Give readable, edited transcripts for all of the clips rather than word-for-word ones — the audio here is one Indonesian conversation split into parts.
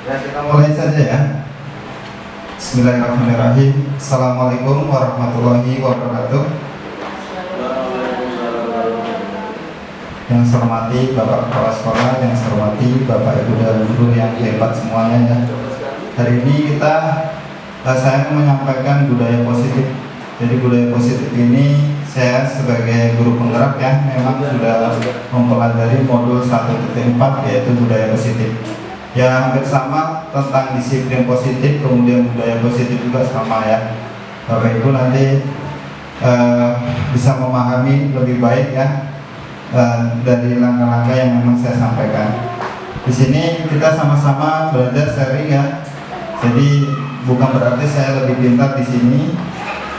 Ya, kita mulai saja ya. Bismillahirrahmanirrahim. Assalamualaikum warahmatullahi wabarakatuh. Yang saya hormati Bapak Kepala Sekolah, yang saya hormati Bapak Ibu dan Guru yang hebat semuanya ya. Hari ini saya mau menyampaikan budaya positif. Jadi budaya positif ini saya sebagai guru penggerak ya memang sudah mempelajari modul 1.4 yaitu budaya positif. Ya hampir sama tentang disiplin positif, kemudian budaya positif juga sama ya. Bapak Ibu nanti bisa memahami lebih baik ya dari langkah-langkah yang memang saya sampaikan. Di sini kita sama-sama belajar sharing ya. Jadi bukan berarti saya lebih pintar di sini,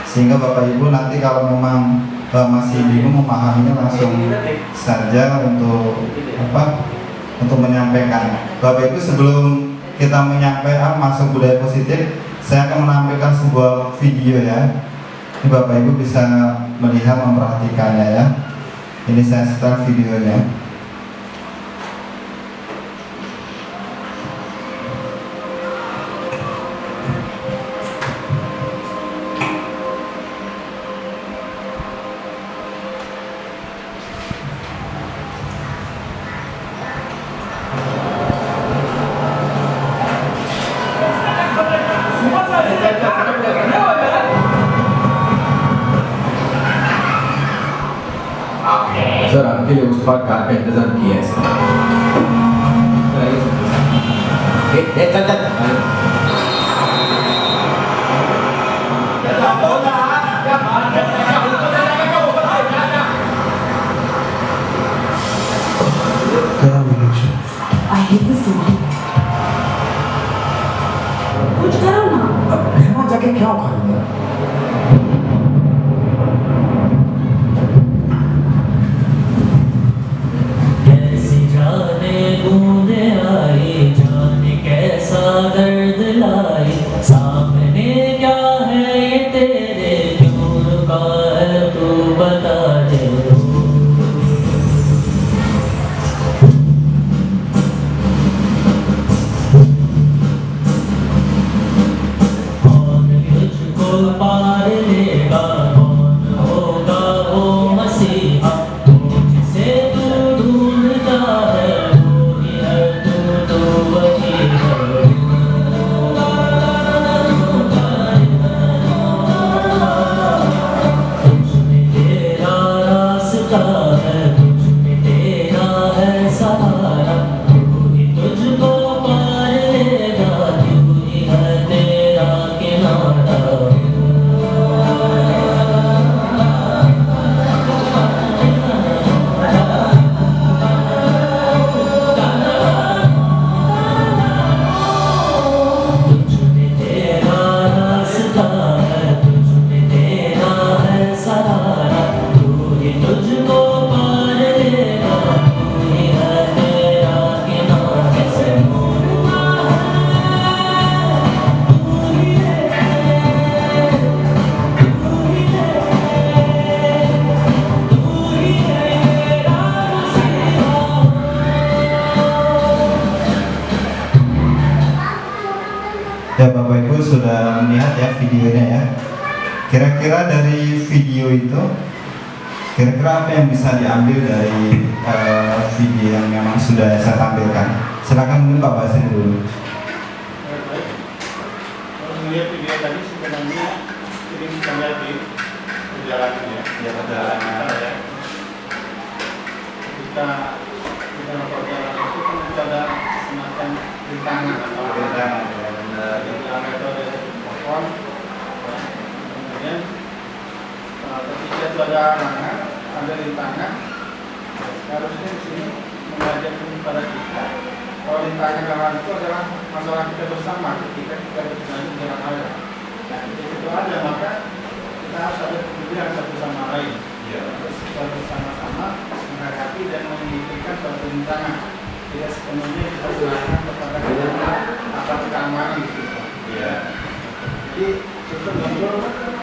sehingga Bapak Ibu nanti kalau memang masih bingung memahaminya langsung saja untuk menyampaikan. Bapak Ibu sebelum kita menyampaikan masuk budaya positif, saya akan menampilkan sebuah video ya. Ini Bapak Ibu bisa melihat memperhatikannya ya. Ini saya setel videonya. Sir आपके लिए उस बात कार का इंतजार किया है सर चल I hate this movie. कुछ करो ना। अब वहाँ जाके क्या करूँगा कैसी जाने बूंदे आई जाने कैसा दर्द लाई सामने क्या है ये तेरे क्यों रुका है तू बता दे कौन तुझको पार लेगा कौन होगा वो मसीहा तुझसे तू ढूंढता है वो ही है तू वही है तुझमें तेरा रास्ता है तुझमें तेरा है सहारा तू ही तुझको पार लेगा तू ही है तेरा किनारा तुझमें तेरा रास्ता है तुझमें तेरा है सहारा तू ही तुझको पार लेगा तू ही है तेरा किनारा से Ya Bapak Ibu sudah melihat ya videonya ya. Kira-kira dari video itu, kira-kira apa yang bisa diambil dari video yang memang sudah saya tampilkan? Silakan mungkin Pak Basri dulu. Kalau melihat video tadi sebenarnya ini bisa lihat di perjalanan ya. Ya perjalanan. Ya. Kita dalam perjalanan itu kan kita ada semacam rintangan atau Rintangan, ya, benar. metode pohon. Kemudian ketika itu ada halangan, ada rintangan, harusnya di sini mengajarkan kepada kita kalau rintangan halangan itu adalah masalah kita bersama ketika kita berjalan di jalan raya. Nah, ketika itu ada maka kita harus ada kemudian satu sama lain. Ya. Kita bersama-sama menghadapi dan memikirkan suatu rintangan. Tidak sepenuhnya kita serahkan kepada kita aparat keamanan gitu. Ya. Jadi itu muncul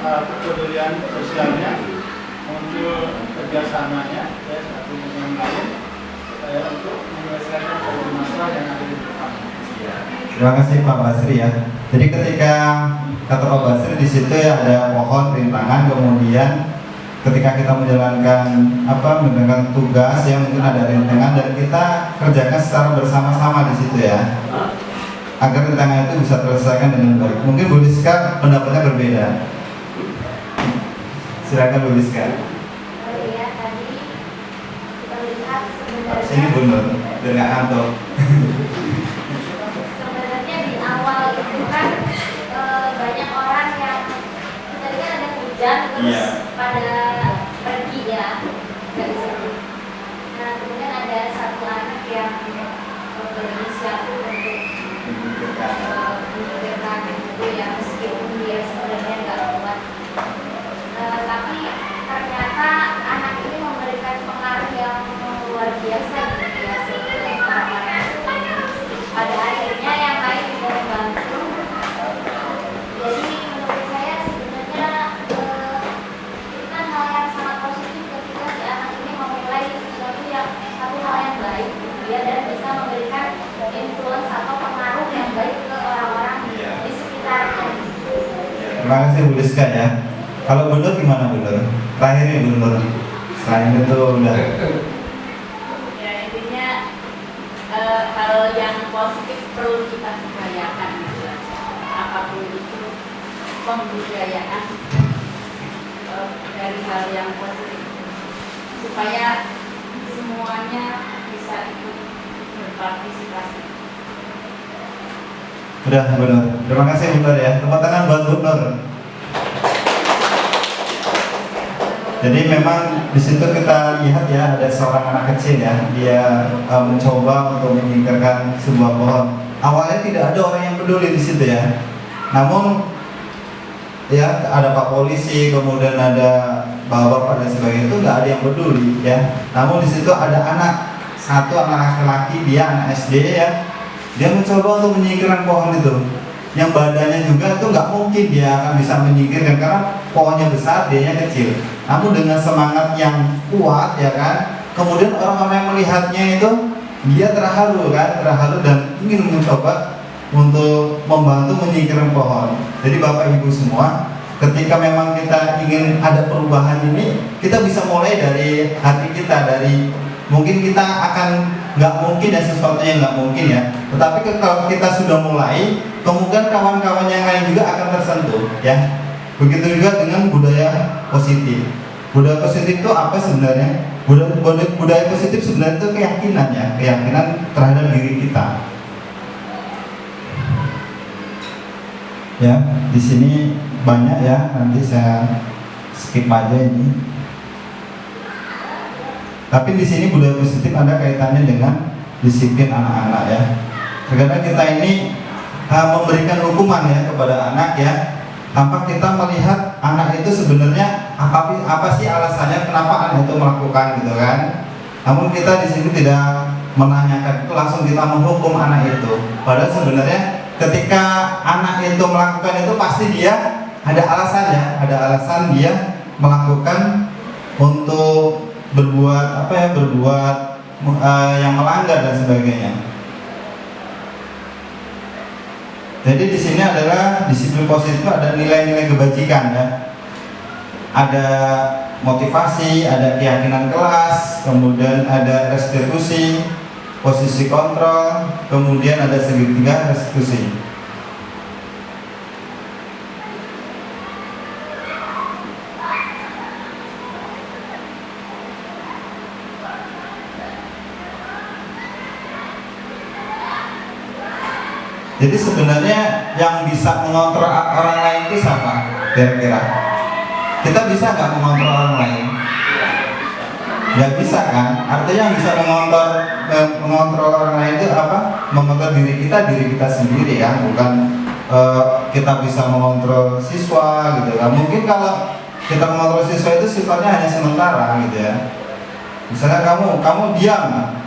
kepedulian sosialnya, muncul kerjasamanya ya satu dengan lain untuk menyelesaikan suatu masalah yang ada di depan. Ya. Terima kasih Pak Basri ya. Jadi ketika kata Pak Basri di situ ya ada pohon rintangan, kemudian ketika kita menjalankan tugas yang mungkin ada rintangan dan kita kerjakan secara bersama-sama di situ ya, agar rintangan itu bisa terselesaikan dengan baik. Mungkin Bu Rizka pendapatnya berbeda. Silakan Bu Rizka. Oh iya, tadi terlihat sebenarnya Sini Bu Nur, biar nggak ngantuk. sebenarnya di awal itu kan banyak orang yang tadi kan ada hujan terus Iya. pada pergi ya, nggak bisa. Nah kemudian ada satu anak yang berinisiatif untuk memikirkan itu ya, meskipun dia sebenarnya nggak kuat. Tapi ternyata anak ini memberikan pengaruh yang luar biasa gitu ya, sehingga orang-orang pada akhirnya yang lain juga membantu. Jadi menurut saya sebenarnya itu kan hal yang sangat positif ketika si anak ini memulai sesuatu yang satu hal yang baik ya, dan bisa memberikan influence atau pengaruh yang baik ke orang-orang di sekitarnya. Terima kasih Bu Rizka ya. Kalau Bu Nur gimana Bu Nur? Terakhir nih Bu Nur. Selain itu udah. Ya intinya hal yang positif perlu kita budayakan gitu. Apapun itu pembudayaan dari hal yang positif supaya semuanya bisa ikut berpartisipasi. Udah Bu Nur. Terima kasih Bu Nur ya. Tepuk tangan buat Bu Nur. Jadi memang di situ kita lihat ya ada seorang anak kecil ya, dia mencoba untuk menyingkirkan sebuah pohon. Awalnya tidak ada orang yang peduli di situ ya. Namun ya ada Pak Polisi, kemudian ada bapak dan sebagainya, itu nggak ada yang peduli ya. Namun di situ ada satu anak laki-laki, dia anak SD ya. Dia mencoba untuk menyingkirkan pohon itu. Yang badannya juga itu nggak mungkin dia akan bisa menyingkirkan karena pohonnya besar, dianya kecil. Namun dengan semangat yang kuat ya kan, kemudian orang-orang yang melihatnya itu dia terharu dan ingin mencoba untuk membantu menyingkirkan pohon. Jadi Bapak Ibu semua, ketika memang kita ingin ada perubahan ini, kita bisa mulai dari hati kita, dari mungkin kita akan nggak mungkin dan sesuatu yang nggak mungkin ya. Tetapi kalau kita sudah mulai, kemungkinan kawan-kawan yang lain juga akan tersentuh ya. Begitu juga dengan budaya positif. Budaya positif itu apa sebenarnya? Budaya positif sebenarnya itu keyakinan ya, keyakinan terhadap diri kita. Ya, di sini banyak ya, nanti saya skip aja ini. Tapi di sini budaya positif ada kaitannya dengan disiplin anak-anak ya. Terkadang kita ini memberikan hukuman ya kepada anak ya, tanpa kita melihat anak itu sebenarnya apa sih alasannya kenapa anak itu melakukan gitu kan. Namun kita di sini tidak menanyakan itu, langsung kita menghukum anak itu. Padahal sebenarnya ketika anak itu melakukan itu pasti dia ada alasannya, ada alasan dia melakukan untuk berbuat yang melanggar dan sebagainya. Jadi di sini adalah disiplin positif, ada nilai-nilai kebajikan ya. Ada motivasi, ada keyakinan kelas, kemudian ada restitusi, posisi kontrol, kemudian ada segitiga restitusi. Jadi sebenarnya yang bisa mengontrol orang lain itu siapa? Kira-kira kita bisa nggak mengontrol orang lain? Nggak bisa kan? Artinya yang bisa mengontrol orang lain itu apa? Mengontrol diri kita sendiri kan? Bukan kita bisa mengontrol siswa gitu kan? Mungkin kalau kita mengontrol siswa itu sifatnya hanya sementara gitu ya. Misalnya kamu diam.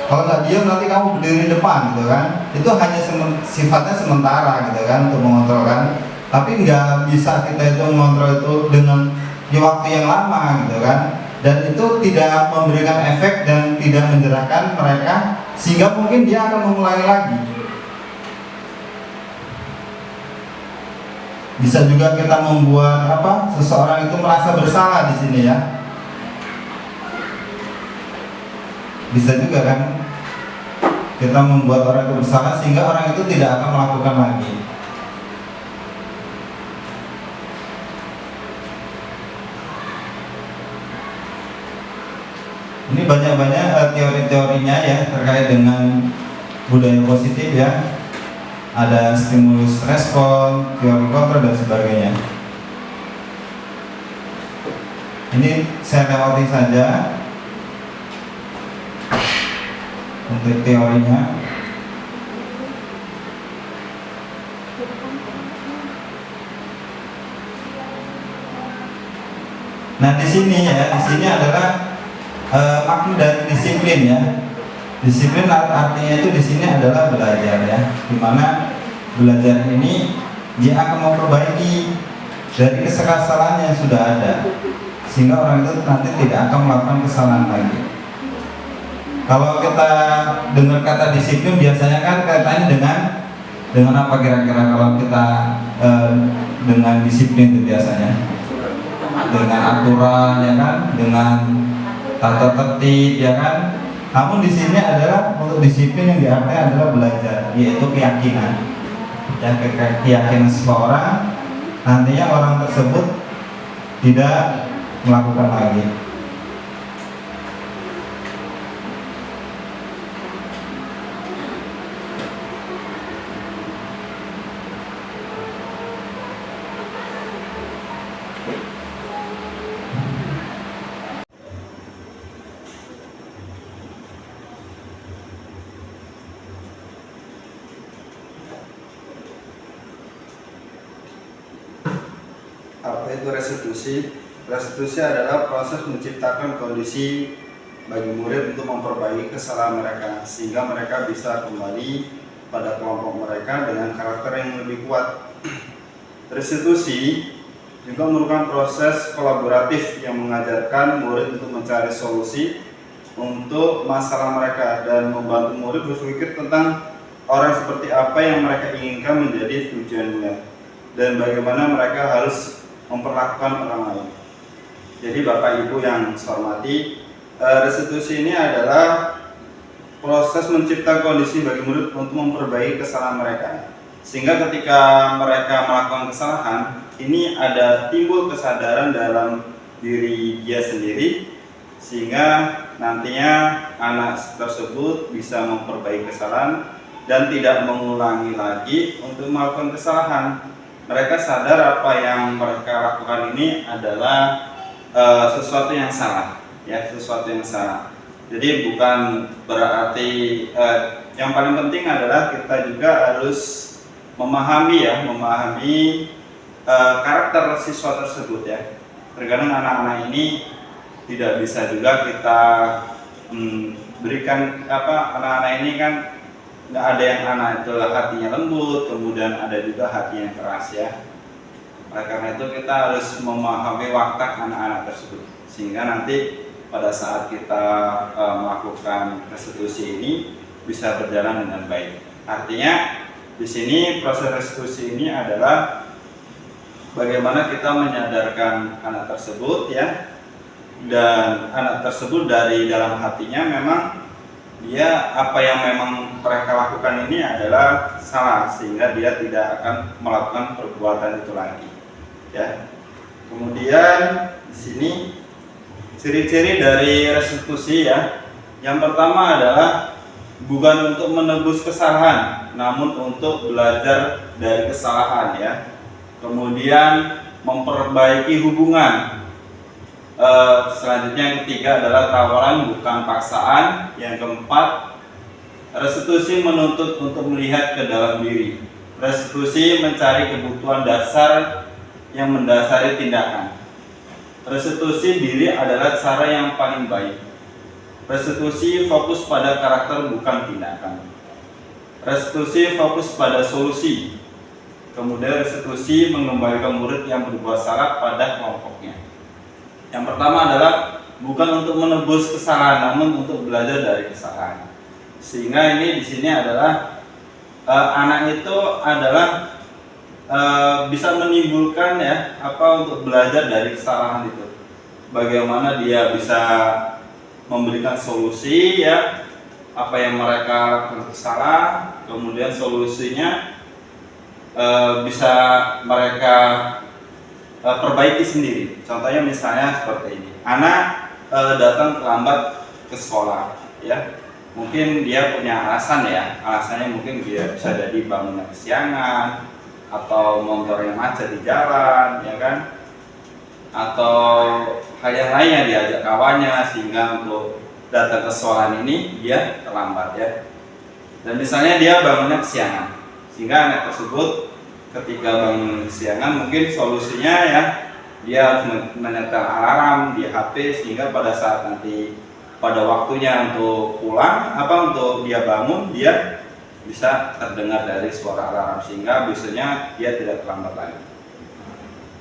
Kalau nggak diam nanti kamu berdiri depan gitu kan, itu hanya sifatnya sementara gitu kan untuk mengontrol kan. Tapi nggak bisa kita itu mengontrol itu dengan waktu yang lama gitu kan, dan itu tidak memberikan efek dan tidak menjerahkan mereka sehingga mungkin dia akan mengulangi lagi. Bisa juga kita membuat seseorang itu merasa bersalah di sini ya. Bisa juga kan kita membuat orang itu bersalah sehingga orang itu tidak akan melakukan lagi. Ini banyak-banyak teori-teorinya ya terkait dengan budaya positif ya. Ada stimulus respon, teori kontra dan sebagainya. Ini saya lewati saja untuk teorinya. Nah di sini adalah makna dari disiplin ya. Disiplin artinya itu di sini adalah belajar ya, dimana belajar ini dia akan memperbaiki dari kesalahan yang sudah ada, sehingga orang itu nanti tidak akan melakukan kesalahan lagi. Kalau kita dengar kata disiplin biasanya kan kaitannya dengan apa kira-kira kalau kita dengan disiplin itu biasanya dengan aturan ya kan, dengan tata tertib ya kan. Namun di sini adalah untuk disiplin yang diartikan adalah belajar, yaitu keyakinan. Ya, keyakinan seseorang nantinya orang tersebut tidak melakukan lagi. Apa itu restitusi? Restitusi adalah proses menciptakan kondisi bagi murid untuk memperbaiki kesalahan mereka sehingga mereka bisa kembali pada kelompok mereka dengan karakter yang lebih kuat. Restitusi juga merupakan proses kolaboratif yang mengajarkan murid untuk mencari solusi untuk masalah mereka dan membantu murid berpikir tentang orang seperti apa yang mereka inginkan menjadi tujuannya dan bagaimana mereka harus memperlakukan orang lain. Jadi Bapak Ibu yang saya hormati, restitusi ini adalah proses menciptakan kondisi bagi murid untuk memperbaiki kesalahan mereka, sehingga ketika mereka melakukan kesalahan ini ada timbul kesadaran dalam diri dia sendiri, sehingga nantinya anak tersebut bisa memperbaiki kesalahan dan tidak mengulangi lagi untuk melakukan kesalahan. Mereka sadar apa yang mereka lakukan ini adalah sesuatu yang salah, ya, sesuatu yang salah. Jadi bukan berarti yang paling penting adalah kita juga harus memahami karakter siswa tersebut ya. Terkadang anak-anak ini tidak bisa juga kita berikan anak-anak ini kan. Nggak ada yang anak itu hatinya lembut, kemudian ada juga hati yang keras ya. Oleh karena itu kita harus memahami watak anak-anak tersebut sehingga nanti pada saat kita melakukan restitusi ini bisa berjalan dengan baik. Artinya di sini proses restitusi ini adalah bagaimana kita menyadarkan anak tersebut ya, dan anak tersebut dari dalam hatinya memang dia apa yang memang mereka lakukan ini adalah salah sehingga dia tidak akan melakukan perbuatan itu lagi ya. Kemudian di sini ciri-ciri dari restitusi ya. Yang pertama adalah bukan untuk menebus kesalahan namun untuk belajar dari kesalahan ya. Kemudian memperbaiki hubungan. Selanjutnya yang ketiga adalah tawaran bukan paksaan. Yang keempat, restitusi menuntut untuk melihat ke dalam diri. Restitusi mencari kebutuhan dasar yang mendasari tindakan. Restitusi diri adalah cara yang paling baik. Restitusi fokus pada karakter bukan tindakan. Restitusi fokus pada solusi. Kemudian restitusi mengembalikan murid yang berbuat salah pada kelompoknya. Yang pertama adalah bukan untuk menebus kesalahan, namun untuk belajar dari kesalahan. Sehingga ini di sini adalah anak itu adalah bisa menimbulkan ya untuk belajar dari kesalahan itu. Bagaimana dia bisa memberikan solusi ya apa yang mereka lakukan salah, kemudian solusinya bisa mereka perbaiki sendiri. Contohnya misalnya seperti ini, anak datang terlambat ke sekolah ya, mungkin dia punya alasan ya, alasannya mungkin dia bisa jadi bangunnya kesiangan atau motornya macet di jalan ya kan, atau hal yang lainnya, diajak kawannya sehingga untuk datang ke sekolah ini dia terlambat ya. Dan misalnya dia bangunnya kesiangan, sehingga anak tersebut ketika bangun kesiangan mungkin solusinya ya dia harus menyetel alarm di HP sehingga pada saat nanti pada waktunya untuk pulang untuk dia bangun dia bisa terdengar dari suara alarm sehingga biasanya dia tidak terlambat lagi.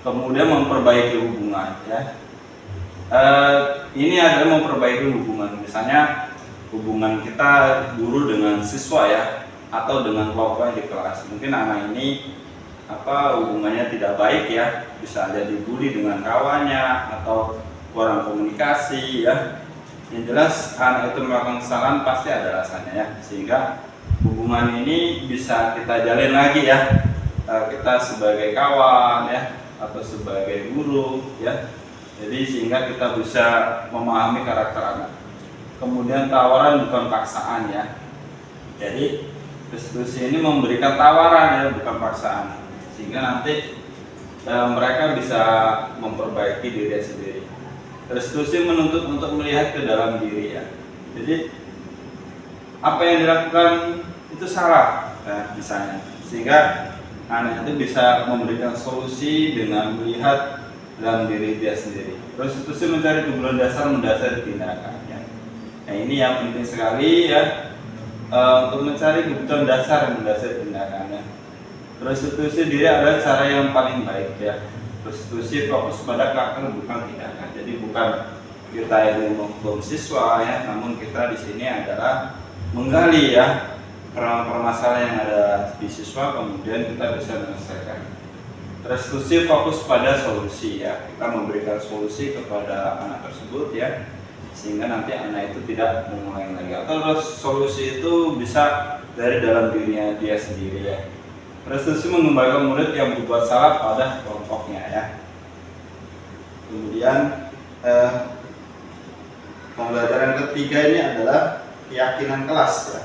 Kemudian memperbaiki hubungan ya. Ini adalah memperbaiki hubungan, misalnya hubungan kita guru dengan siswa ya, atau dengan kelompok di kelas. Mungkin anak ini hubungannya tidak baik ya, bisa ada dibully dengan kawannya atau kurang komunikasi ya. Yang jelas anak itu melakukan kesalahan pasti ada alasannya ya, sehingga hubungan ini bisa kita jalin lagi ya, kita sebagai kawan ya atau sebagai guru ya. Jadi sehingga kita bisa memahami karakter anak. Kemudian tawaran bukan paksaan ya. Jadi restitusi ini memberikan tawaran ya, bukan paksaan, sehingga nanti mereka bisa memperbaiki diri sendiri. Restitusi menuntut untuk melihat ke dalam diri ya. Jadi apa yang dilakukan itu salah misalnya, sehingga anak itu bisa memberikan solusi dengan melihat dalam diri dia sendiri. Restitusi mencari kebenaran dasar mendasari tindakan ya. Nah ini yang penting sekali ya, untuk mencari kebutuhan dasar mendasari tindakannya. Restitusi diri adalah cara yang paling baik ya. Restitusi fokus pada karakter bukan tindakan. Jadi bukan kita yang menghukum siswa ya, namun kita di sini adalah menggali ya permasalahan yang ada di siswa, kemudian kita bisa menyelesaikan. Restitusi fokus pada solusi ya, kita memberikan solusi kepada anak tersebut ya, sehingga nanti anak itu tidak mengulangi lagi. Atau solusi itu bisa dari dalam dirinya dia sendiri ya. Restitusi mengembalikan murid yang berbuat salah pada kelompoknya ya. Kemudian pembelajaran ketiga ini adalah keyakinan kelas ya.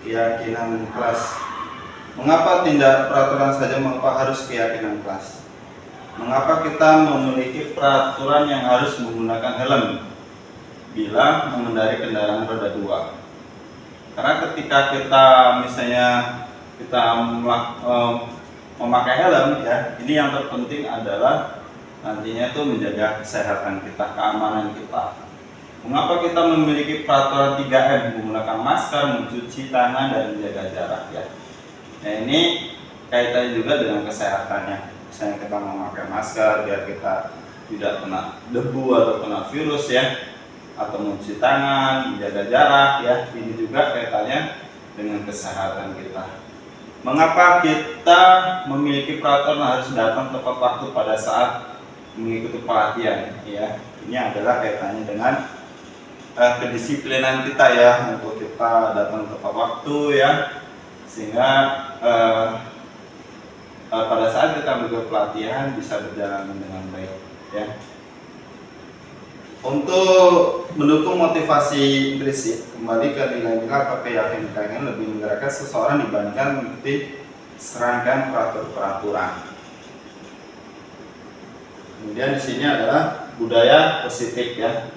Keyakinan kelas. Mengapa tidak peraturan saja, mengapa harus keyakinan kelas? Mengapa kita memiliki peraturan yang harus menggunakan helm bila mengendarai kendaraan roda 2? Karena ketika kita misalnya memakai helm ya, ini yang terpenting adalah nantinya itu menjaga kesehatan kita, keamanan kita. Mengapa kita memiliki peraturan 3M, menggunakan masker, mencuci tangan, dan menjaga jarak ya? Nah ini kaitannya juga dengan kesehatannya. Misalnya kita memakai masker biar kita tidak kena debu atau kena virus ya, atau mencuci tangan, menjaga jarak ya. Ini juga kaitannya dengan kesehatan kita. Mengapa kita memiliki peraturan harus datang tepat waktu pada saat mengikuti pelatihan ya? Ini adalah kaitannya dengan kedisiplinan kita ya, untuk kita datang tepat waktu ya, sehingga pada saat kita mengikuti pelatihan bisa berjalan dengan baik ya. Untuk mendukung motivasi prinsip, kembali ke nilai-nilai atau keyakinan lebih menggerakkan seseorang dibandingkan mengikuti serangkaian peraturan. Kemudian di sini adalah budaya positif ya.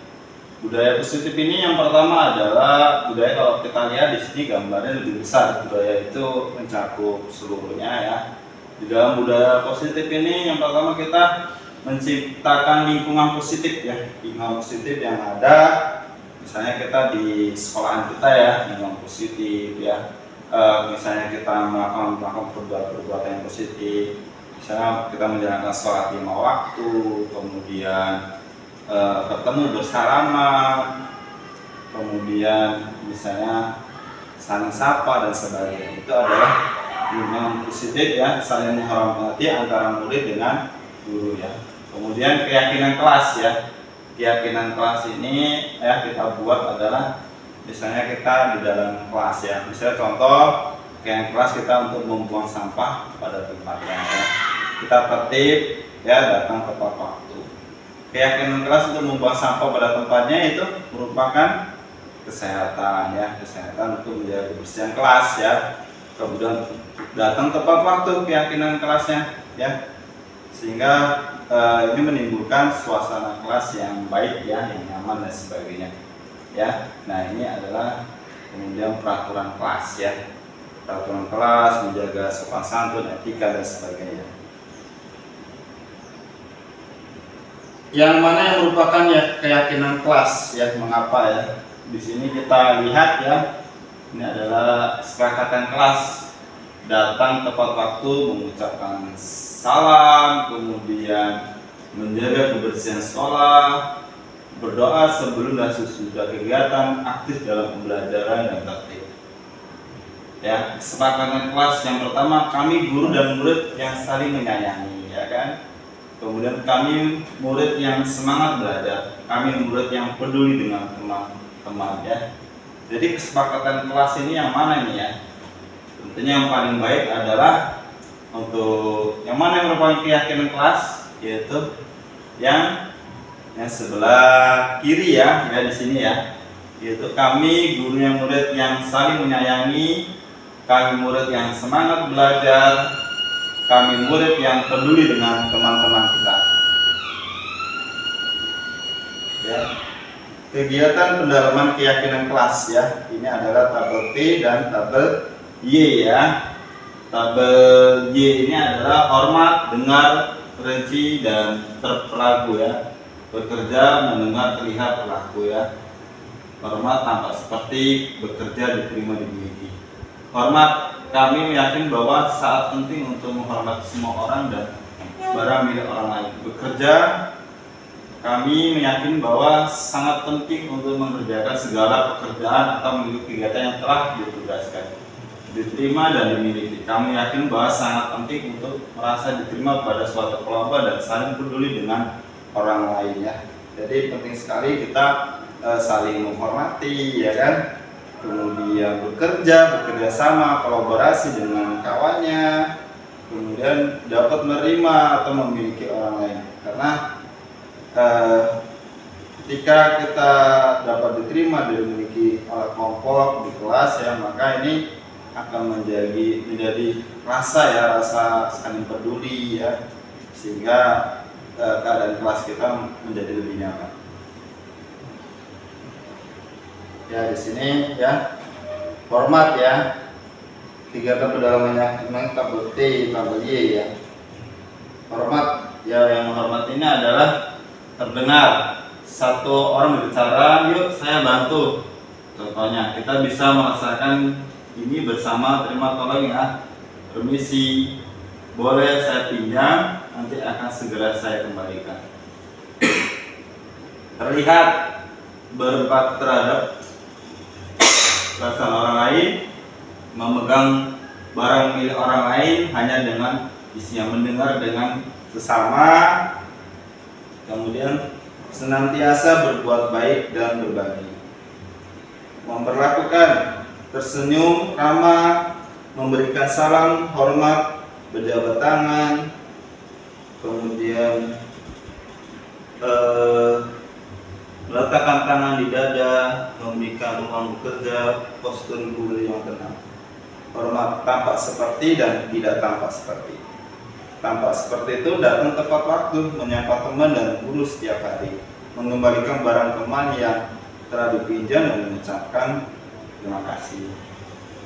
Budaya positif ini yang pertama adalah budaya, kalau kita lihat di sini gambarnya lebih besar, budaya itu mencakup seluruhnya ya. Di dalam budaya positif ini yang pertama kita menciptakan lingkungan positif ya, lingkungan positif yang ada. Misalnya kita di sekolahan kita ya, lingkungan positif ya. Misalnya kita melakukan perbuatan yang positif. Misalnya kita menjalankan sholat 5 waktu, kemudian bertemu bersalaman, kemudian misalnya saling sapa dan sebagainya. Itu adalah yang positif ya, saling menghormati antara murid dengan guru ya. Kemudian keyakinan kelas ya. Keyakinan kelas ini ya kita buat adalah misalnya kita di dalam kelas ya. Misalnya contoh keyakinan kelas kita untuk membuang sampah pada tempatnya ya. Kita tertib ya, datang tepat waktu. Keyakinan kelas untuk membuang sampah pada tempatnya itu merupakan kesehatan ya, kesehatan untuk menjaga kebersihan kelas ya. Kemudian datang tepat waktu, keyakinan kelasnya ya, sehingga ini menimbulkan suasana kelas yang baik ya, yang nyaman dan sebagainya ya. Nah ini adalah kemudian peraturan kelas ya, peraturan kelas, menjaga sopan santun, etika dan sebagainya. Yang mana yang merupakan ya keyakinan kelas ya, mengapa ya? Di sini kita lihat ya, ini adalah kesepakatan kelas, datang tepat waktu, mengucapkan salam, kemudian menjaga kebersihan sekolah, berdoa sebelum dan sesudah kegiatan, aktif dalam pembelajaran dan tertib. Ya, kesepakatan kelas yang pertama, kami guru dan murid yang saling menyayangi, ya kan? Kemudian kami murid yang semangat belajar, kami murid yang peduli dengan teman-teman ya. Jadi kesepakatan kelas ini yang mana nih ya? Tentunya yang paling baik adalah untuk yang mana yang merupakan keyakinan kelas, yaitu yang sebelah kiri ya, di sini ya, yaitu kami guru yang murid yang saling menyayangi, kami murid yang semangat belajar, kami murid yang peduli dengan teman-teman kita. Ya. Kegiatan pendalaman keyakinan kelas ya, ini adalah tabel P dan tabel Y ya. Tabel Y ini adalah hormat, dengar, rinci dan terpelaku ya. Bekerja, mendengar, terlihat, berlaku ya. Hormat tampak seperti, bekerja, diterima, dimiliki. Hormat, kami meyakini bahwa saat penting untuk menghormati semua orang dan barang milik orang lain. Bekerja, kami meyakini bahwa sangat penting untuk mengerjakan segala pekerjaan atau mengikuti kegiatan yang telah ditugaskan. Diterima dan dimiliki, kami yakin bahwa sangat penting untuk merasa diterima pada suatu kelompok dan saling peduli dengan orang lain ya. Jadi penting sekali kita saling menghormati ya kan. Kemudian bekerja sama, kolaborasi dengan kawannya, kemudian dapat menerima atau memiliki orang lain. Karena ketika kita dapat diterima dan memiliki kelompok di kelas ya, maka ini akan menjadi rasa saling peduli ya, sehingga keadaan kelas kita menjadi lebih nyaman. Ya di sini ya hormat ya, kegiatan pendalamannya memang tabel T, tabel Y ya. Hormat ya, yang menghormat ini adalah terdengar satu orang berbicara, yuk saya bantu. Contohnya kita bisa melaksanakan ini bersama, terima tolong ya, permisi, boleh saya pinjam, nanti akan segera saya kembalikan. Terlihat berempati terhadap perasaan orang lain, memegang barang milik orang lain hanya dengan isinya, mendengar dengan sesama, kemudian senantiasa berbuat baik dan berbagi, memperlakukan, tersenyum, ramah, memberikan salam, hormat, berjabat tangan, kemudian meletakkan tangan di dada, memberikan ruang bekerja, postur guru yang tenang. Hormat tampak seperti dan tidak tampak seperti. Tampak seperti itu datang tepat waktu, menyapa teman dan guru setiap hari, mengembalikan barang teman yang telah dipinjam dan mengucapkan terima kasih.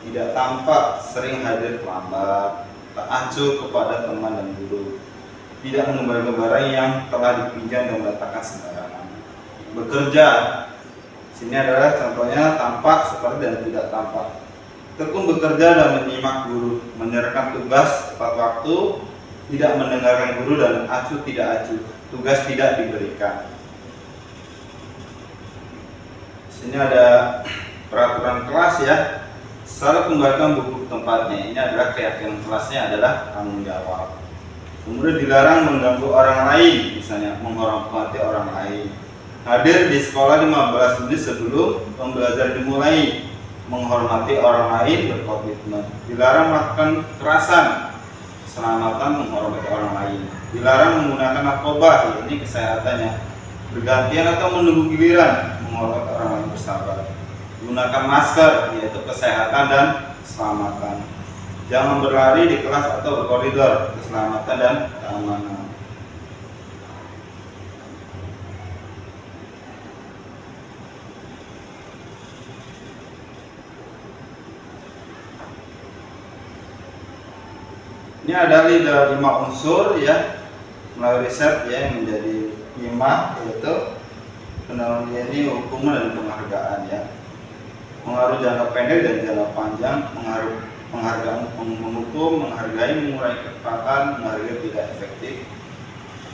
Tidak tampak sering hadir terlambat, tak acuh kepada teman dan guru, tidak mengembalikan barang yang telah dipinjam dan meletakkan sembarangan. Bekerja, sini adalah contohnya tampak seperti dan tidak tampak. Tekun bekerja dan menyimak guru, menyerahkan tugas tepat waktu, tidak mendengarkan guru dan acuh tidak acuh, tugas tidak diberikan. Sini ada peraturan kelas ya. Selalu kembalikan buku tempatnya. Ini adalah keyakinan kelasnya adalah tanggung jawab. Kemudian dilarang mengganggu orang lain, misalnya menghormati orang lain. Hadir di sekolah 15 menit sebelum pembelajaran dimulai, menghormati orang lain, berkomitmen. Dilarang melakukan kekerasan, keselamatan, menghormati orang lain. Dilarang menggunakan narkoba, ini kesehatannya. Bergantian atau menunggu giliran, menghormati orang lain, bersabar. Gunakan masker, yaitu kesehatan dan keselamatan. Jangan berlari di kelas atau berkoridor, keselamatan dan keamanan. Ini ada 5 unsur ya, melalui riset ya yang menjadi 5, yaitu penelitian ini hukuman dan penghargaan ya. Pengaruh jangka pendek dan jangka panjang, penghargaan menghukum, menghargai mengurangi kekerasan, menghargai tidak efektif,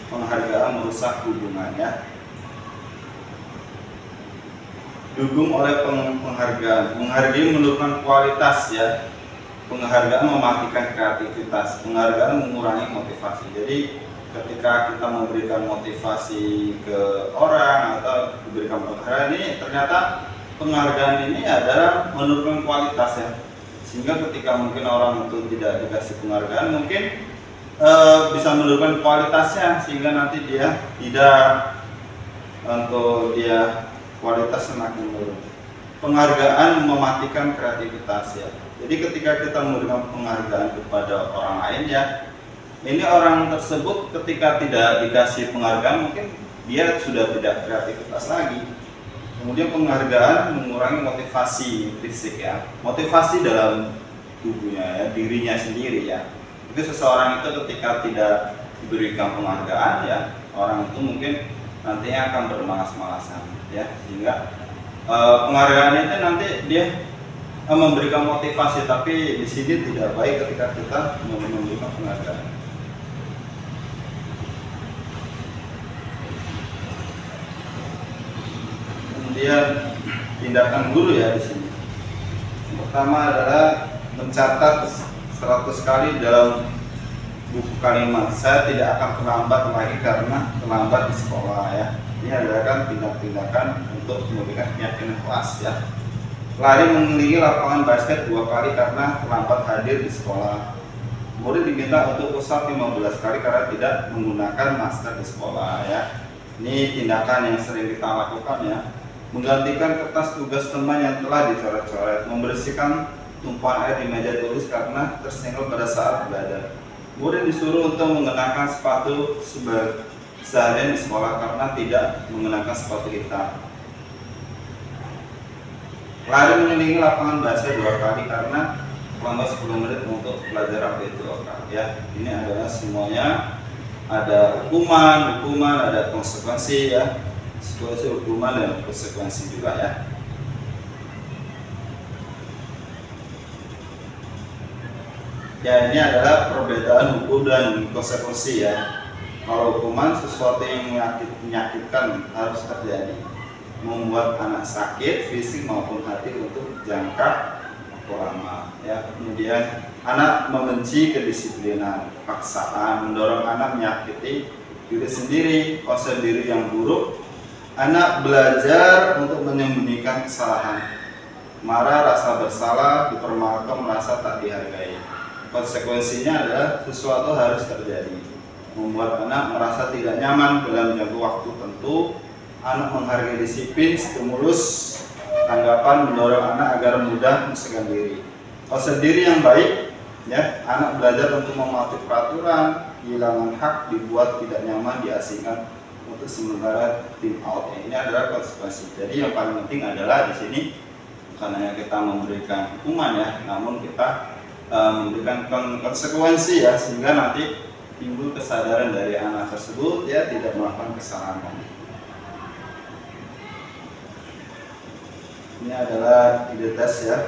penghargaan merusak hubungan ya. Dukung oleh penghargaan, menghargai menurunkan kualitas ya. Penghargaan mematikan kreativitas, penghargaan mengurangi motivasi. Jadi ketika kita memberikan motivasi ke orang atau diberikan penghargaan, ini ternyata penghargaan ini adalah menurunkan kualitas ya. Sehingga ketika mungkin orang itu tidak dikasih penghargaan, mungkin bisa menurunkan kualitasnya, sehingga nanti dia tidak dia kualitas semakin menurun. Penghargaan mematikan kreativitas ya. Jadi ketika kita memberikan penghargaan kepada orang lain ya, ini orang tersebut ketika tidak dikasih penghargaan mungkin dia sudah tidak kreativitas lagi. Kemudian penghargaan mengurangi motivasi fisik ya, motivasi dalam tubuhnya ya, dirinya sendiri ya. Jadi seseorang itu ketika tidak diberikan penghargaan ya, orang itu mungkin nantinya akan bermalas-malasan ya, sehingga penghargaan itu nanti dia memberikan motivasi, tapi di sini tidak baik ketika kita memberikan penghargaan. Kemudian tindakan guru ya di sini. Yang pertama adalah mencatat 100 kali dalam buku kalimat, saya tidak akan terlambat lagi karena terlambat di sekolah ya. Ini adalah kan tindak-tindakan untuk memberikan keyakinan kelas ya. Lari mengelilingi lapangan basket 2 kali karena terlambat hadir di sekolah. Murid diminta untuk pusat 15 kali karena tidak menggunakan masker di sekolah ya. Ini tindakan yang sering kita lakukan ya. Menggantikan kertas tugas teman yang telah dicoret-coret, membersihkan tumpahan air di meja tulis karena tersenggol pada saat belajar. Murid disuruh untuk mengenakan sepatu seharian di sekolah karena tidak mengenakan sepatu hitam. Lari mengelilingi lapangan basket 2 kali karena terlambat 10 menit untuk belajar update lokal ya. Ini adalah semuanya ada hukuman, ada konsekuensi ya. Konsekuensi hukuman dan konsekuensi juga ya. Ya, ini adalah perbedaan hukum dan konsekuensi ya. Kalau hukuman sesuatu yang menyakitkan harus terjadi, membuat anak sakit fisik maupun hati untuk jangka waktu lama ya. Kemudian anak membenci kedisiplinan, paksaan, mendorong anak menyakiti diri sendiri, konsep diri yang buruk. Anak belajar untuk menyembunyikan kesalahan, marah, rasa bersalah, dipermalukan, merasa tak dihargai. Konsekuensinya adalah sesuatu harus terjadi, membuat anak merasa tidak nyaman dalam jangka waktu tertentu. Anak menghargai disiplin, stimulus, tanggapan, mendorong anak agar mudah menyesuaikan diri. Konsep diri yang baik, ya, anak belajar untuk mematuhi peraturan, kehilangan hak, dibuat tidak nyaman, diasingkan untuk sementara tim out. Ini adalah konsekuensi. Jadi yang paling penting adalah di sini bukan hanya kita memberikan hukuman ya, namun kita memberikan konsekuensi ya, sehingga nanti timbul kesadaran dari anak tersebut ya tidak melakukan kesalahan lagi. Ini adalah ide tes ya.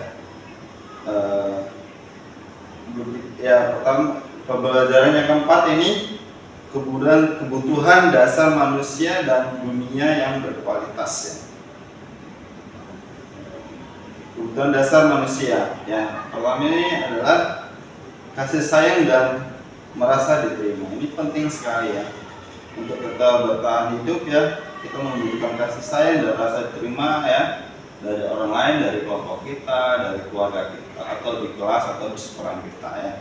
Ya, pertama pembelajaran yang keempat ini kebutuhan dasar manusia dan dunia yang berkualitas ya. kebutuhan dasar manusia. Ya, pertama ini adalah kasih sayang dan merasa diterima. Ini penting sekali ya. Untuk kita bertahan hidup ya, kita membutuhkan kasih sayang dan rasa diterima ya, dari orang lain, dari kelompok kita, dari keluarga kita, atau di kelas atau di sekolah kita ya.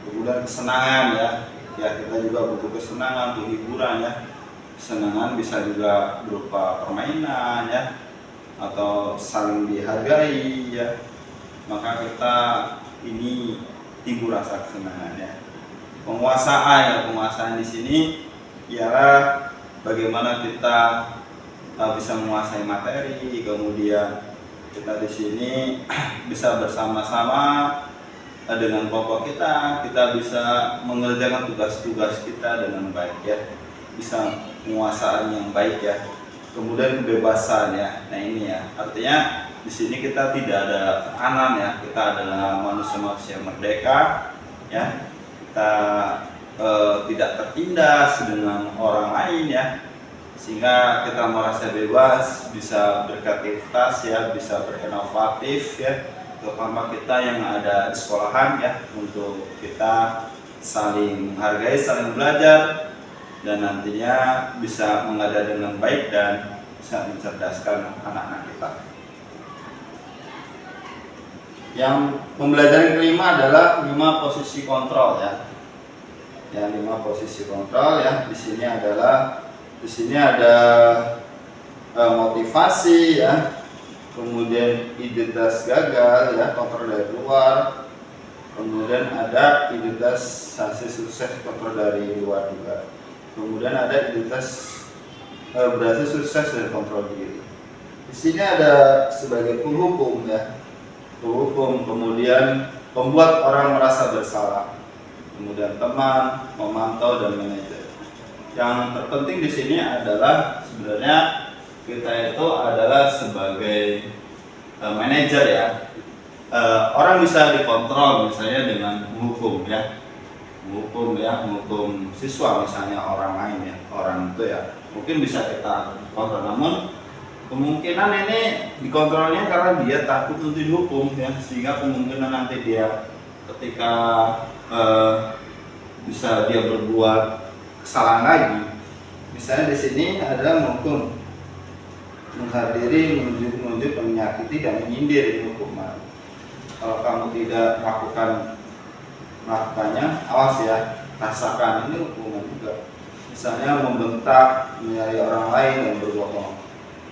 Kemudian kesenangan ya, kita juga butuh kesenangan, butuh hiburan ya. Kesenangan bisa juga berupa permainan ya, atau saling dihargai ya. Maka kita ini timbul rasa kesenangan ya. Penguasaan di sini ialah bagaimana kita bisa menguasai materi, kemudian kita di sini bisa bersama-sama dengan kelompok kita bisa mengerjakan tugas-tugas kita dengan baik ya, bisa penguasaan yang baik ya. Kemudian kebebasan ya. Nah ini ya, artinya di sini kita tidak ada tekanan ya, kita adalah manusia-manusia merdeka ya. Kita tidak tertindas dengan orang lain ya, sehingga kita merasa bebas, bisa berkreativitas ya, bisa berinovatif ya, terutama kita yang ada di sekolahan ya, untuk kita saling menghargai, saling belajar, dan nantinya bisa mengajar dengan baik dan bisa mencerdaskan anak-anak kita. Yang pembelajaran kelima adalah 5 posisi kontrol ya. Yang 5 posisi kontrol ya. Di sini ada motivasi ya. Kemudian identitas gagal ya, kontrol dari luar. Kemudian ada identitas hasil sukses, kontrol dari luar juga. Kemudian ada identitas berhasil sukses dan kontrol diri. Di sini ada sebagai penghukum ya. Penghukum, kemudian membuat orang merasa bersalah, kemudian teman, memantau, dan manajer. Yang terpenting di sini adalah sebenarnya kita itu adalah sebagai manajer ya. Orang bisa dikontrol misalnya dengan menghukum ya, menghukum siswa misalnya, orang lain ya, orang itu ya, mungkin bisa kita kontrol. Namun kemungkinan ini dikontrolnya karena dia takut untuk dihukum ya, sehingga kemungkinan nanti dia ketika bisa dia berbuat kesalahan lagi. Misalnya di sini adalah menghukum, menghadiri, menunjuk, menyakiti, dan menyindir hukuman. Kalau kamu tidak melakukannya, awas ya, rasakan, ini hukuman juga. Misalnya membentak, menyari orang lain yang berbohong.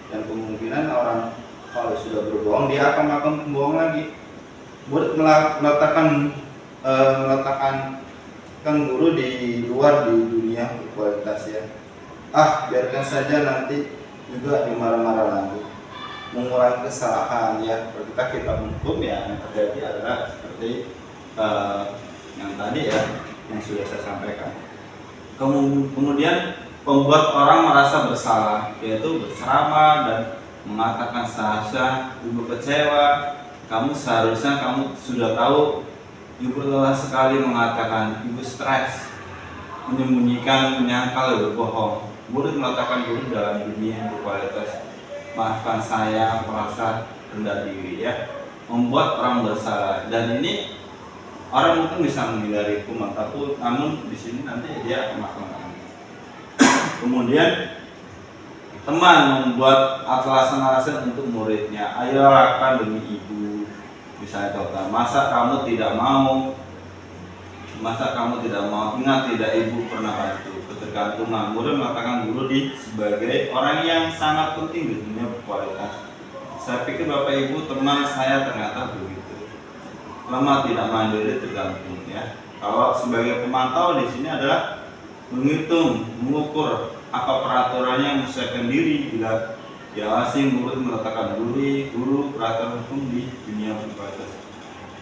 Dan kemungkinan orang kalau sudah berbohong, dia akan melakukan pembohong lagi. Murid meletakkan guru di luar, di dunia berkualitas ya. Biarkan saja, nanti juga dimarah-marah lagi, mengulangi kesalahan ya. Ketika kita menghukum ya, yang terjadi adalah seperti yang tadi ya, yang sudah saya sampaikan. Kemudian membuat orang merasa bersalah, yaitu berceramah dan mengatakan seharusnya ibu kecewa, kamu seharusnya kamu sudah tahu, ibu lelah sekali mengatakan, ibu stres, menyembunyikan, menyangkal, berbohong. Murid meletakkan guru dalam dunia berkualitas, maafkan saya, merasa rendah diri ya, membuat orang bersalah. Dan ini orang mungkin bisa menghindari hukuman, namun di sini nanti dia akan melakukan. Kemudian teman membuat alasan-alasan untuk muridnya, ayo lakukan demi ibu. Misalnya contoh, masa kamu tidak mau, ingat tidak ibu pernah bantu. Ketergantungan, murid mengatakan guru sebagai orang yang sangat penting di dunia berkualitas. Saya pikir bapak ibu, teman saya ternyata begitu, lama tidak mandiri, tergantung ya. Kalau sebagai pemantau di sini adalah menghitung, mengukur apa peraturannya yang menyesuaikan diri. Bila diawasi, murid meletakkan guru peraturan hukum di dunia berkualitas.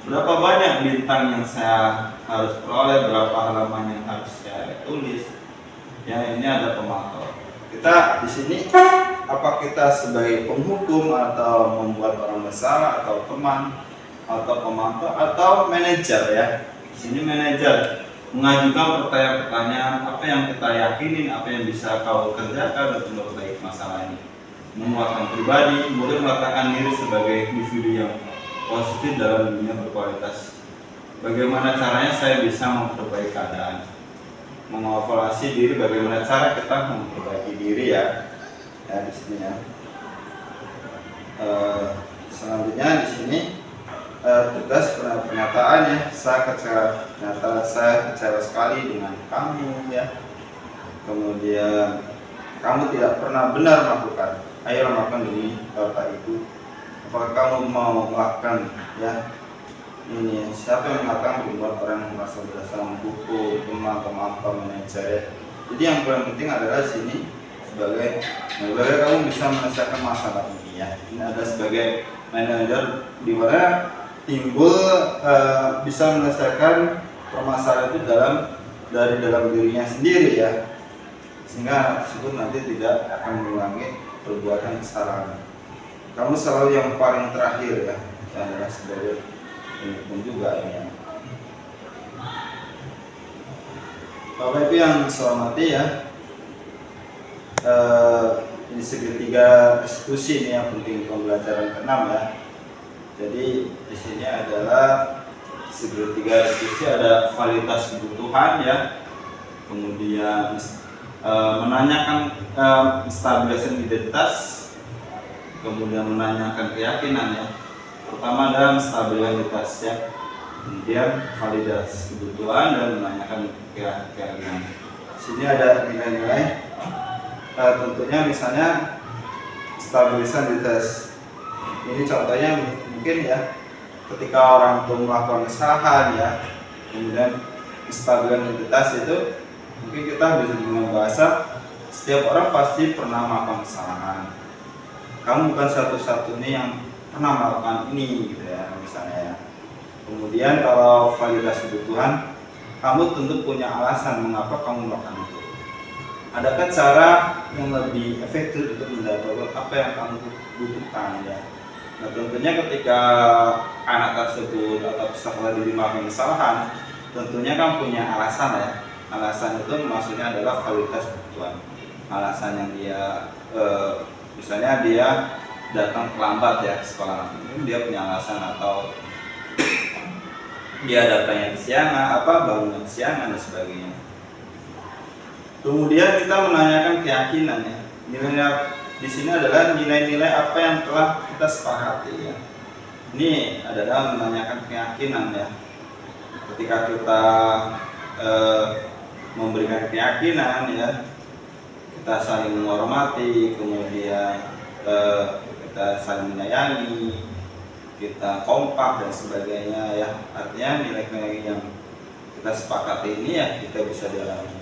Berapa banyak bintang yang saya harus peroleh, berapa halaman yang harus saya tulis. Ya, ini ada pemantau. Kita di sini apa kita sebagai penghukum atau membuat orang bersalah, atau teman, atau pemantau, atau manajer ya. Di sini manajer mengajukan pertanyaan-pertanyaan, apa yang kita yakinin, apa yang bisa kau kerjakan untuk memperbaiki masalah ini. Menguatkan pribadi, murid meletakkan diri sebagai individu yang positif dalam dunia berkualitas. Bagaimana caranya saya bisa memperbaiki keadaan, mengevaluasi diri, bagaimana cara kita memperbaiki diri ya di sini ya. Selanjutnya di sini tugas pernyataan ya, saya kecewa sekali dengan kamu ya. Kemudian kamu tidak pernah benar melakukan, ayo lakukan demi Bapak Ibu. Apakah kamu mau melakukan ya ini? Siapa yang mengatakan membuat orang yang merasa berdosa, membuku, atau manajer ya. Jadi yang paling penting adalah sini sebagai kamu bisa menyelesaikan masalah ini ya. Ini ada sebagai manajer di mana timbul bisa menyelesaikan permasalahan itu dari dalam dirinya sendiri ya, sehingga anak tersebut nanti tidak akan mengulangi perbuatan kesalahan. Kamu selalu yang paling terakhir ya, adalah sebagai pemimpin juga ini ya. Bapak Ibu yang saya hormati ya, ini segitiga restitusi ini yang penting pembelajaran ke-6 ya. Jadi di sini adalah segitiga restitusi, ada validitas kebutuhan ya, kemudian menanyakan stabilitas identitas, kemudian menanyakan keyakinan ya. Pertama adalah stabilitas ya, kemudian validitas kebutuhan dan menanyakan keyakinan. Di sini ada nilai-nilai. Tentunya misalnya stabilitas identitas. Ini contohnya mungkin ya, ketika orang itu melakukan kesalahan ya, kemudian stabilitas identitas itu mungkin kita bisa dengan bahasa setiap orang pasti pernah melakukan kesalahan. Kamu bukan satu-satunya yang pernah melakukan ini gitu ya misalnya ya. Kemudian kalau validitas kebutuhan, kamu tentu punya alasan mengapa kamu melakukan itu. Adakah cara yang lebih efektif untuk mendapatkan apa yang kamu butuhkan ya? Nah tentunya ketika anak tersebut atau peserta diri melakukan kesalahan, tentunya kan punya alasan ya. Alasan itu maksudnya adalah validitas kebutuhan. Alasan yang dia misalnya dia datang terlambat ya ke sekolah, mungkin dia punya alasan, atau dia datangnya kesiangan, bangunnya kesiangan dan sebagainya. Kemudian kita menanyakan keyakinan ya. Nilai di sini adalah nilai-nilai apa yang telah kita sepakati ya. Ini adalah menanyakan keyakinan ya. Ketika kita memberikan keyakinan ya, kita saling menghormati, kemudian kita saling menyayangi, kita kompak dan sebagainya ya. Artinya nilai-nilai yang kita sepakati ini ya kita bisa dialami.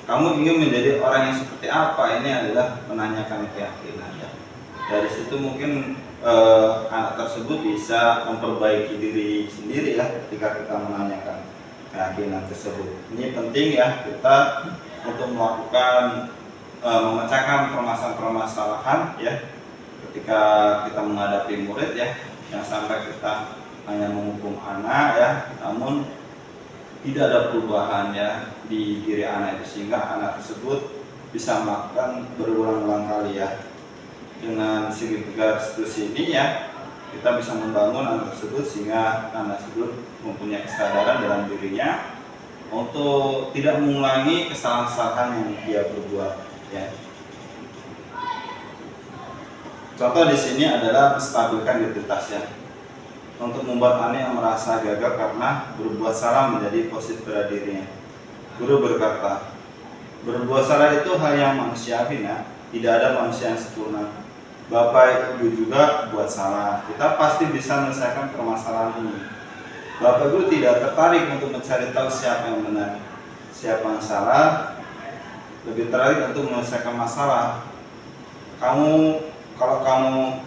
Kamu ingin menjadi orang yang seperti apa? Ini adalah menanyakan keyakinan ya. Dari situ mungkin anak tersebut bisa memperbaiki diri sendiri ya ketika kita menanyakan keyakinan tersebut. Ini penting ya kita untuk melakukan memecahkan permasalahan ya ketika kita menghadapi murid ya. Yang sampai kita hanya menghukum anak ya, namun tidak ada perubahan ya di diri anak itu, sehingga anak tersebut bisa melakukan berulang-ulang kali ya. Dengan segitiga restitusi ini ya, kita bisa membangun anak tersebut sehingga anak tersebut mempunyai kesadaran dalam dirinya untuk tidak mengulangi kesalahan-kesalahan yang dia berbuat ya. Contoh di sini adalah menstabilkan identitas ya. Untuk membuat anak yang merasa gagal karena berbuat salah menjadi positif pada dirinya. Guru berkata, berbuat salah itu hal yang manusiawi ya. Tidak ada manusia yang sempurna. Bapak Ibu juga buat salah. Kita pasti bisa menyelesaikan permasalahan ini. Bapak Ibu tidak tertarik untuk mencari tahu siapa yang benar, siapa yang salah. Lebih tertarik untuk menyelesaikan masalah. Kalau kamu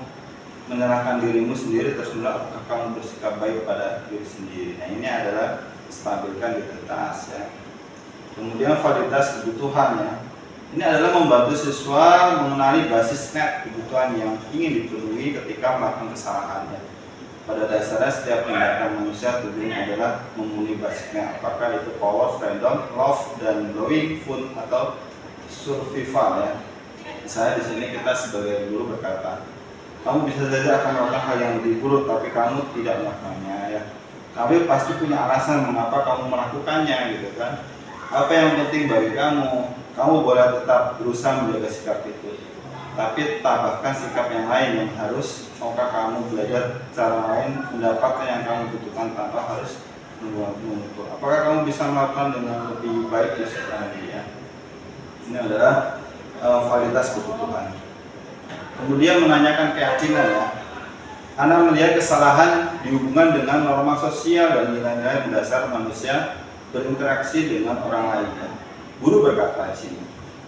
menyerahkan dirimu sendiri, terus apakah kamu bersikap baik pada diri sendiri. Nah ini adalah stabilkan identitas ya. Kemudian validitas kebutuhan ya. Ini adalah membantu siswa mengenali basis net kebutuhan yang ingin dipenuhi ketika melakukan kesalahan ya. Pada dasarnya setiap tindakan manusia tujuannya adalah memenuhi basisnya, apakah itu power, freedom, love, dan growing, food atau survival ya. Misalnya di sini kita sebagai guru berkata, Kamu bisa saja akan melakukan hal yang lebih buruk, tapi kamu tidak melakukannya ya. Tapi pasti punya alasan mengapa kamu melakukannya gitu kan. Apa yang penting bagi kamu boleh tetap berusaha menjaga sikap itu. Tapi tambahkan sikap yang lain yang harus, maukah kamu belajar cara lain mendapatkan yang kamu butuhkan tanpa harus mengukur. Apakah kamu bisa melakukan dengan lebih baik di sekitar ya? Ini adalah validitas kebutuhan. Kemudian menanyakan keyakinan ya. Anda melihat kesalahan dihubungan dengan norma sosial dan nilai-nilai mendasar manusia berinteraksi dengan orang lain. Ya. Guru berkata di sini,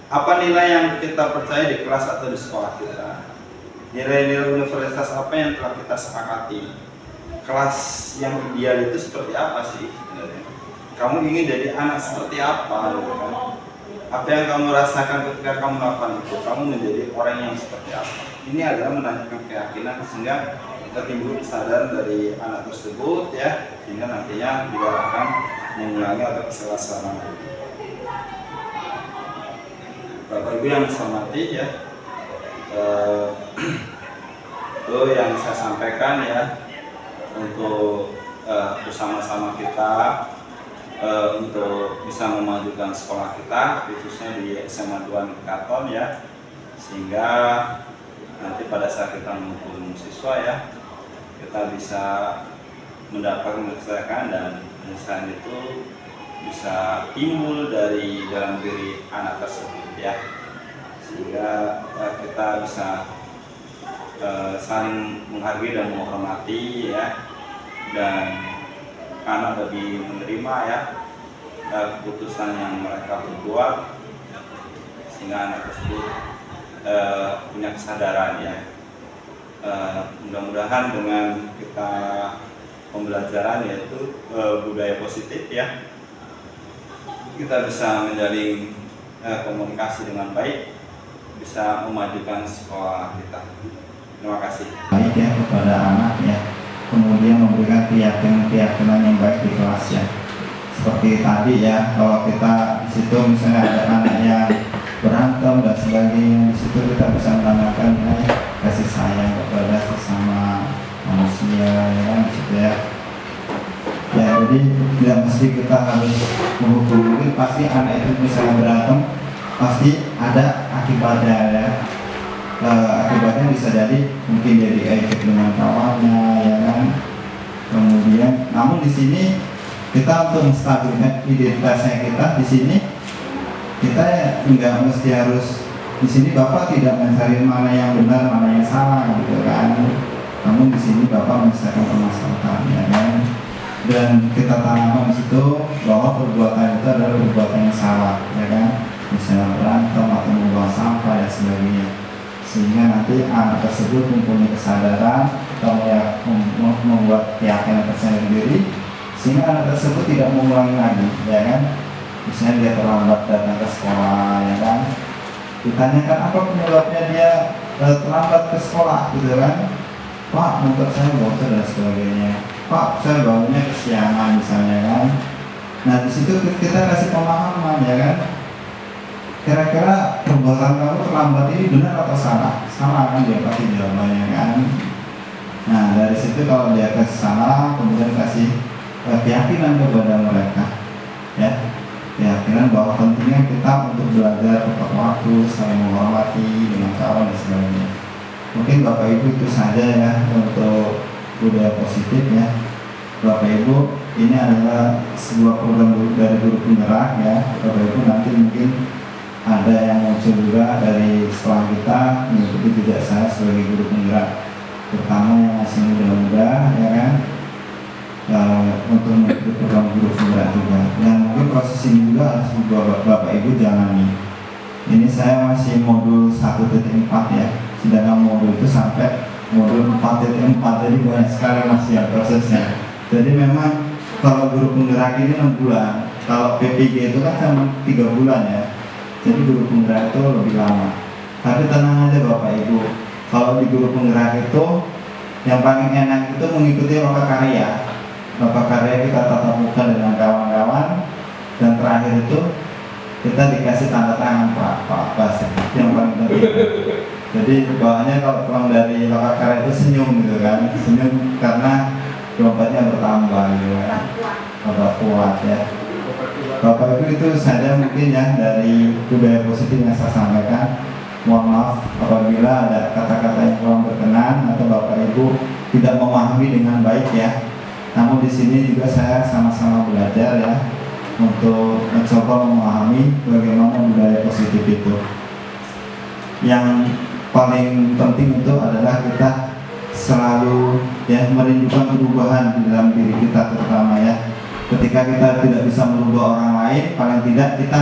apa nilai yang kita percaya di kelas atau di sekolah kita? Nilai-nilai universitas apa yang telah kita sepakati? Kelas yang ideal itu seperti apa sih? Kamu ingin jadi anak seperti apa? Apa yang kamu rasakan ketika kamu melakukan itu? Kamu menjadi orang yang seperti apa? Ini adalah menanyakan keyakinan sehingga timbul kesadaran dari anak tersebut ya, sehingga nantinya juga akan mengulangi atau kesalahan. Bapak Ibu yang saya hormati ya, itu yang saya sampaikan ya, untuk bersama-sama kita untuk bisa memajukan sekolah kita, khususnya di SMA 2 Katon ya, sehingga nanti pada saat kita mengumpulkan siswa ya, kita bisa mendapat menyelesaikan dan penyelesaian itu bisa timbul dari dalam diri anak tersebut ya, sehingga kita bisa saling menghargai dan menghormati ya, dan anak lebih menerima ya keputusan yang mereka berbuat, sehingga anak tersebut punya kesadaran ya. Mudah-mudahan dengan kita pembelajaran yaitu budaya positif ya, kita bisa menjalin komunikasi dengan baik, bisa memajukan sekolah kita. Terima kasih. Baik ya kepada anak ya, kemudian memberikan keyakinan yang baik di kelas ya. Seperti tadi ya, kalau kita di situ misalnya ada anak yang berantem dan sebagainya, di situ kita bisa menanamkan nilai kasih sayang kepada sesama manusia ya kan, di situ ya. Ya jadi tidak mesti kita harus menghukum, pasti anak itu misalnya berantem pasti ada akibatnya ya. Akibatnya bisa jadi mungkin jadi ejek dengan kawannya ya kan. Kemudian namun di sini kita untuk menstabilkan identitasnya kita di sini, kita nggak mesti harus di sini Bapak tidak mencari mana yang benar mana yang salah gitu kan. Namun di sini Bapak menyelesaikan permasalahan ya kan. Dan kita tanamkan di situ bahwa perbuatan itu adalah perbuatan yang salah ya kan. Misalnya berantem atau membuang sampah dan sebagainya, sehingga nanti anak tersebut mempunyai kesadaran atau ya membuat keyakinan tersendiri, sehingga anak tersebut tidak mengulangi lagi ya kan. Misalnya dia terlambat datang ke sekolah ya kan, ditanyakan apa penyebabnya dia terlambat ke sekolah gitu kan. Pak, motor saya bocor dan sebagainya. Pak, saya bangunnya kesiangan misalnya kan. Nah di situ kita kasih pemahaman ya kan. Kira-kira perbuatan kamu terlambat ini benar atau salah? Salah kan, dia pasti jawabannya kan. Nah dari situ kalau dia kasih salah, kemudian kasih keyakinan kepada mereka ya, keyakinan bahwa pentingnya kita untuk belajar tepat waktu, saling menghormati dengan kawan dan sebagainya. Mungkin Bapak Ibu itu saja ya untuk budaya positif ya. Bapak Ibu, ini adalah sebuah program dari guru penggerak ya. Bapak Ibu nanti mungkin ada yang muncul juga dari sekolah kita mengikuti jejak saya sebagai guru penggerak, terutama yang masih muda-muda ya kan, untuk mengikuti program guru penggerak juga. Dan mungkin proses ini juga harus Bapak Ibu jalani. Ini saya masih modul 1.4 ya, sedangkan modul itu sampai modul 4.4, jadi banyak sekali masih ya prosesnya. Jadi memang kalau guru penggerak ini 6 bulan, kalau PPG itu kan cuma 3 bulan ya. Jadi guru penggerak itu lebih lama. Tapi tenang aja Bapak Ibu, kalau di guru penggerak itu yang paling enak itu mengikuti loka karya. Loka karya kita tatap muka dengan kawan-kawan, dan terakhir itu kita dikasih tanda tangan Pak Bas, yang paling penting. Jadi bawaannya kalau pulang dari Lokakarya itu senyum gitu kan, senyum karena dompetnya bertambah gitu kan, tambah kuat ya. Bapak Ibu, itu saja mungkin ya dari budaya positif yang saya sampaikan. Mohon maaf apabila ada kata-kata yang kurang berkenan atau Bapak Ibu tidak memahami dengan baik ya. Namun di sini juga saya sama-sama belajar ya untuk mencoba memahami bagaimana budaya positif itu. Yang paling penting itu adalah kita selalu ya merindukan perubahan di dalam diri kita terutama ya. Ketika kita tidak bisa merubah orang lain, paling tidak kita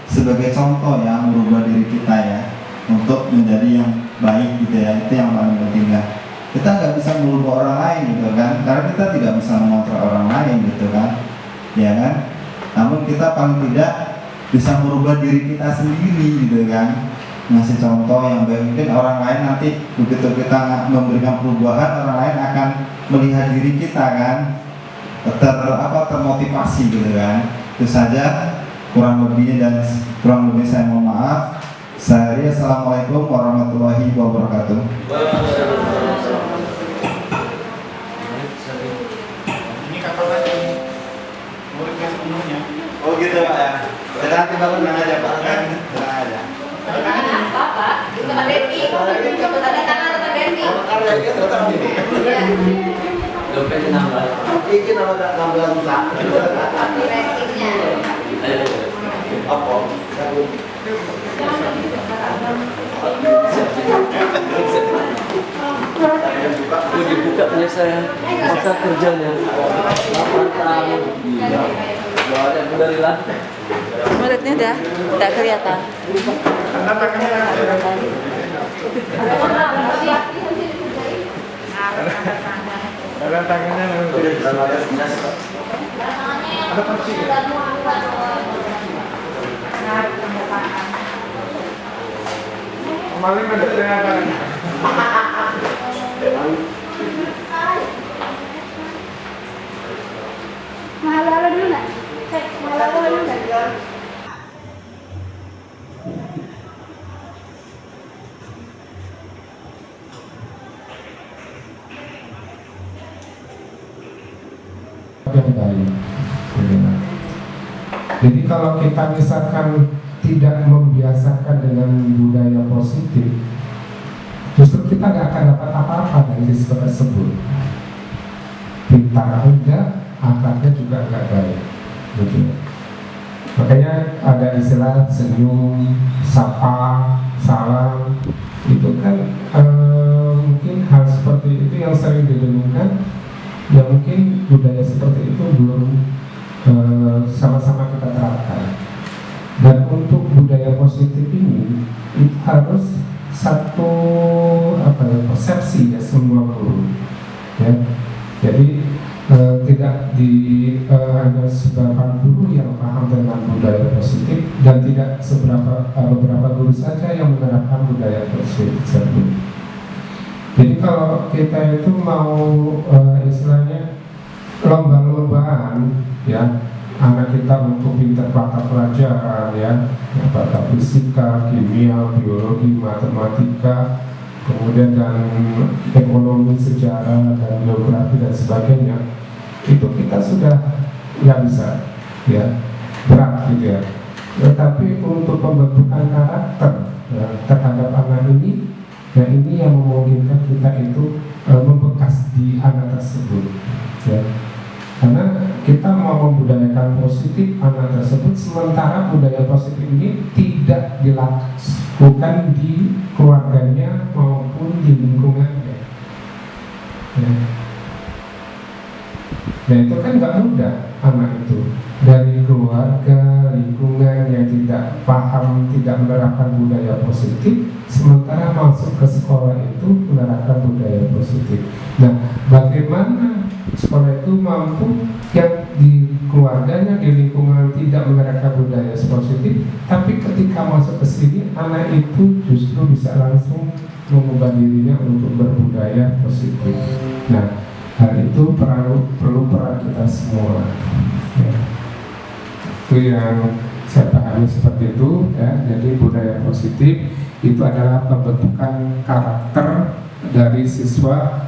sebagai contoh ya merubah diri kita ya untuk menjadi yang baik gitu ya. Itu yang paling penting ya. Kita nggak bisa merubah orang lain gitu kan, karena kita tidak bisa mengontrol orang lain gitu kan, ya kan. Namun kita paling tidak bisa merubah diri kita sendiri gitu kan, ngasih contoh yang baik. Mungkin orang lain nanti begitu kita memberikan perubahan, orang lain akan melihat diri kita kan termotivasi gitu kan. Itu saja kurang lebihnya, dan kurang lebih saya mohon maaf. Saya Assalamualaikum warahmatullahi wabarakatuh. Ini kapan lagi muridnya sebelumnya? Oh gitu Pak ya. Sekarang kita tenang aja Pak. Tenang aja. Apa Pak? Itu Pak Devi. Tanda tangan Pak Devi. Dompetnya nambah. Ini nama nambah rusak. Di rankingnya. Apa? Dibuka punya saya. Masa kerjanya 8 tahun. Bawaannya dari lantai. Muridnya udah nggak kelihatan. Tanda tangannya tanda tangannya ada kunci. Kemarin ada tanda tangannya. Mahal-mahal dulu nggak? Mahal-mahal dulu nggak? yang baik. Jadi kalau kita misalkan tidak membiasakan dengan budaya positif, justru kita nggak akan dapat apa-apa dari siswa tersebut. Pintar enggak, akhlaknya juga nggak baik, gitu. Makanya ada istilah senyum, sapa, salam, itu kan mungkin hal seperti itu yang sering didengungkan. Ya mungkin budaya seperti itu belum sama-sama kita terapkan. Dan untuk budaya positif ini itu harus satu persepsi ya semua guru. Ya, jadi tidak hanya seberapa guru yang paham dengan budaya positif, dan tidak beberapa guru saja yang menerapkan budaya positif tersebut. Jadi kalau kita itu mau istilahnya lomba-lombaan ya anak kita untuk pintar mata pelajaran ya, mata fisika, kimia, biologi, matematika, kemudian dan ekonomi, sejarah, dan geografi dan sebagainya, itu kita sudah nggak bisa ya, berat gitu ya. Tetapi untuk pembentukan karakter ya, terhadap anak ini, ya ini yang memungkinkan kita itu membekas di anak tersebut ya. Karena kita mau membudayakan positif anak tersebut, sementara budaya positif ini tidak dilakukan di keluarganya maupun di lingkungannya ya. Nah itu kan nggak mudah anak itu dari keluarga, lingkungan yang tidak paham, tidak menerapkan budaya positif, sementara masuk ke sekolah itu menerapkan budaya positif. Nah, bagaimana sekolah itu mampu yang di keluarganya, di lingkungan tidak menerapkan budaya positif, tapi ketika masuk ke sini anak itu justru bisa langsung mengubah dirinya untuk berbudaya positif. Nah, hal itu perlu peran kita semua. Ya. Itu yang saya pahami seperti itu ya. Jadi budaya positif itu adalah pembentukan karakter dari siswa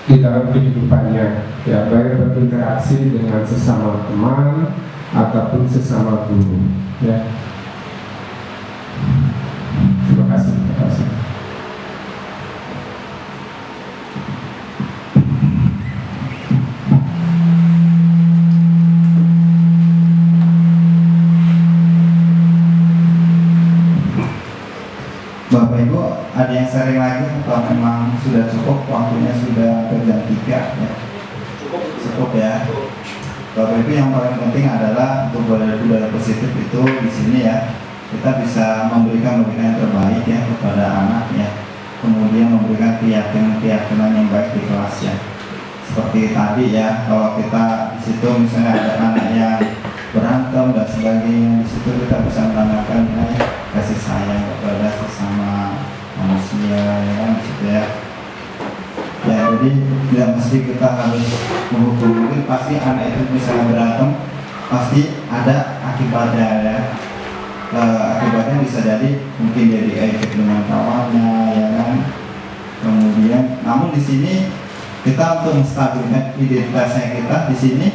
di dalam kehidupannya, ya, baik berinteraksi dengan sesama teman ataupun sesama guru, ya. Terima kasih. Bapak Ibu, ada yang sharing lagi atau memang sudah cukup, waktunya sudah ke jam 3 ya? Cukup ya. Bapak Ibu, yang paling penting adalah untuk budaya positif itu di sini ya, kita bisa memberikan yang terbaik ya kepada anak ya, kemudian memberikan keyakinan yang baik di kelas ya. Seperti tadi ya, kalau kita di situ misalnya ada anak yang berantem dan sebagainya, di situ kita bisa menanamkan nilai kasih sayang kepada sesama manusia ya kan, di situ ya. Ya, jadi tidak mesti kita harus menghukum, mungkin pasti anak itu misalnya berantem pasti ada akibatnya ya. Akibatnya bisa jadi mungkin jadi ejek dengan kawannya ya kan. Kemudian, namun di sini kita untuk menstabilkan identitasnya kita di sini,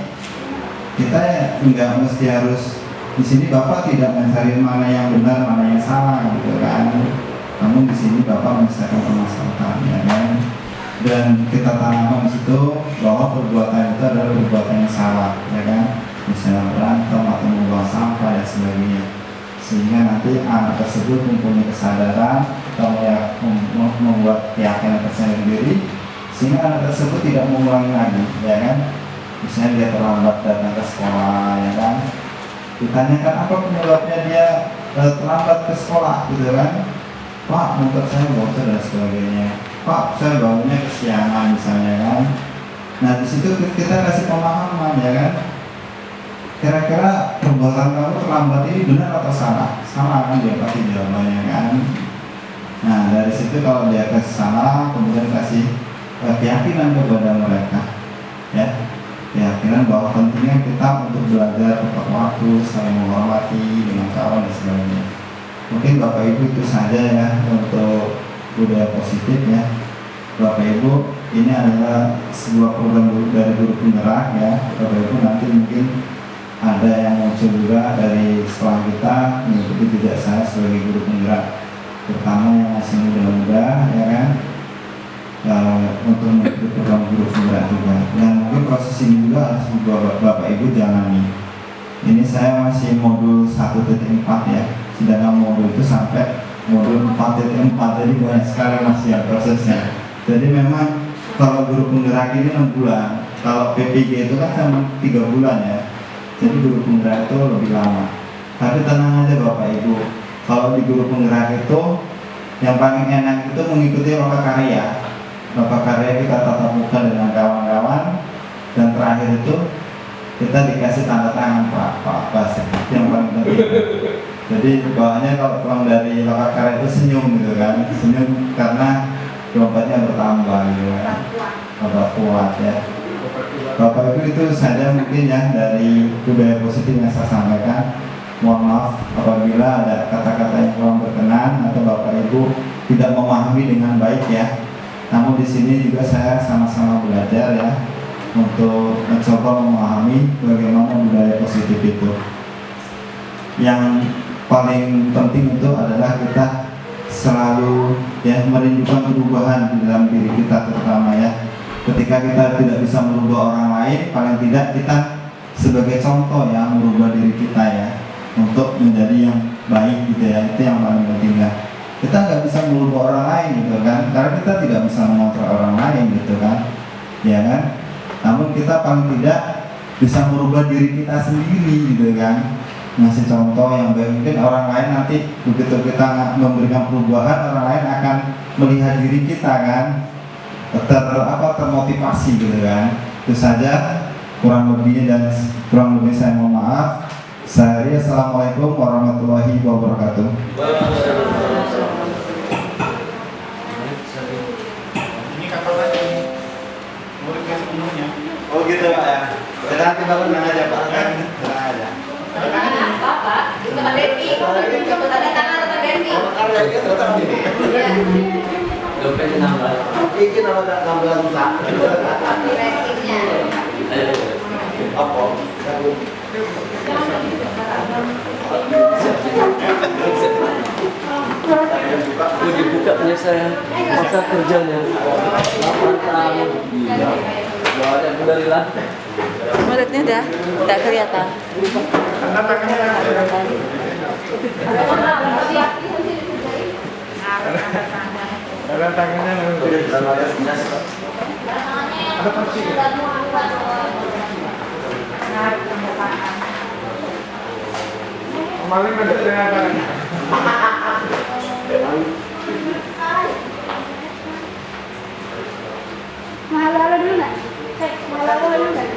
kita nggak mesti harus di sini Bapak tidak mencari mana yang benar mana yang salah gitu kan. Namun di sini Bapak menyelesaikan permasalahan ya kan. Dan kita tanamkan di situ bahwa perbuatan itu adalah perbuatan yang salah ya kan. Misalnya berantem atau membuang sampah dan sebagainya. Sehingga nanti anak tersebut mempunyai kesadaran atau ya membuat keyakinan tersendiri, sehingga anak tersebut tidak mengulangi lagi ya kan. Misalnya dia terlambat datang ke sekolah ya kan, ditanyakan apa penyebabnya dia terlambat ke sekolah gitu kan. Pak, motor saya bocor dan sebagainya. Pak, saya bangunnya kesiangan misalnya kan. Nah di situ kita kasih pemahaman ya kan. Kira-kira perbuatan kamu terlambat ini benar atau salah? Salah kan, dia pasti jawabannya kan. Nah dari situ kalau dia kasih salah, kemudian kasih keyakinan kepada mereka ya, keyakinan bahwa pentingnya kita untuk belajar tepat waktu, saling menghormati dengan kawan dan sebagainya. Mungkin Bapak Ibu itu saja ya untuk budaya positif ya. Bapak Ibu, ini adalah sebuah program dari guru penggerak ya. Bapak Ibu nanti mungkin ada yang muncul juga dari sekolah kita mengikuti jejak saya sebagai guru penggerak, terutama yang masih muda-muda ya kan, untuk mengikuti program guru penggerak juga. Dan mungkin proses ini juga harus Bapak Ibu jalani. Ini saya masih modul 1.4 ya, sedangkan modul itu sampai modul 4.4, jadi banyak sekali masih ya prosesnya. Jadi memang kalau guru penggerak ini 6 bulan, kalau PPG itu kan cuma 3 bulan ya. Jadi guru penggerak itu lebih lama. Tapi tenang aja Bapak Ibu, kalau di guru penggerak itu yang paling enak itu mengikuti loka karya. Loka karya kita tatap muka dengan kawan-kawan, dan terakhir itu kita dikasih tanda tangan Pak Basir, yang paling penting. Jadi bawaannya kalau pulang dari loka karya itu senyum gitu kan, senyum karena dompetnya bertambah gitu kan, kuat ya. Bapak Ibu, itu saja mungkin ya dari budaya positif yang saya sampaikan. Mohon maaf apabila ada kata-kata yang kurang berkenan atau Bapak Ibu tidak memahami dengan baik ya. Namun di sini juga saya sama-sama belajar ya untuk mencoba memahami bagaimana budaya positif itu. Yang paling penting itu adalah kita selalu ya merindukan perubahan di dalam diri kita terutama ya. Ketika kita tidak bisa merubah orang lain, paling tidak kita sebagai contoh ya merubah diri kita ya untuk menjadi yang baik gitu ya. Itu yang paling penting ya. Kita nggak bisa merubah orang lain gitu kan, karena kita tidak bisa mengontrol orang lain gitu kan, ya kan. Namun kita paling tidak bisa merubah diri kita sendiri gitu kan, ngasih contoh yang baik. Mungkin orang lain nanti begitu kita memberikan perubahan, orang lain akan melihat diri kita kan, termotivasi gitu kan. Itu saja kurang lebihnya, dan kurang lebih saya mohon maaf. Saya Assalamualaikum warahmatullahi wabarakatuh. Ini kapan lagi? Murid yang sebelumnya. Oh gitu Pak ya. Sekarang kita tenang aja Pak kan, tenang aja. Apa? Bapak, itu Pak Devi. Tanda tangan Pak Devi. Iya. Dompetnya nambah. Di rankingnya. Dibuka punya saya masa kerjanya 8 tahun. Bawa dari lantai. Mulutnya udah nggak kelihatan. Tanda tangannya kemarin ada tanda tangannya. Mahal-mahal dulu nggak? Mahal-mahal dulu nggak?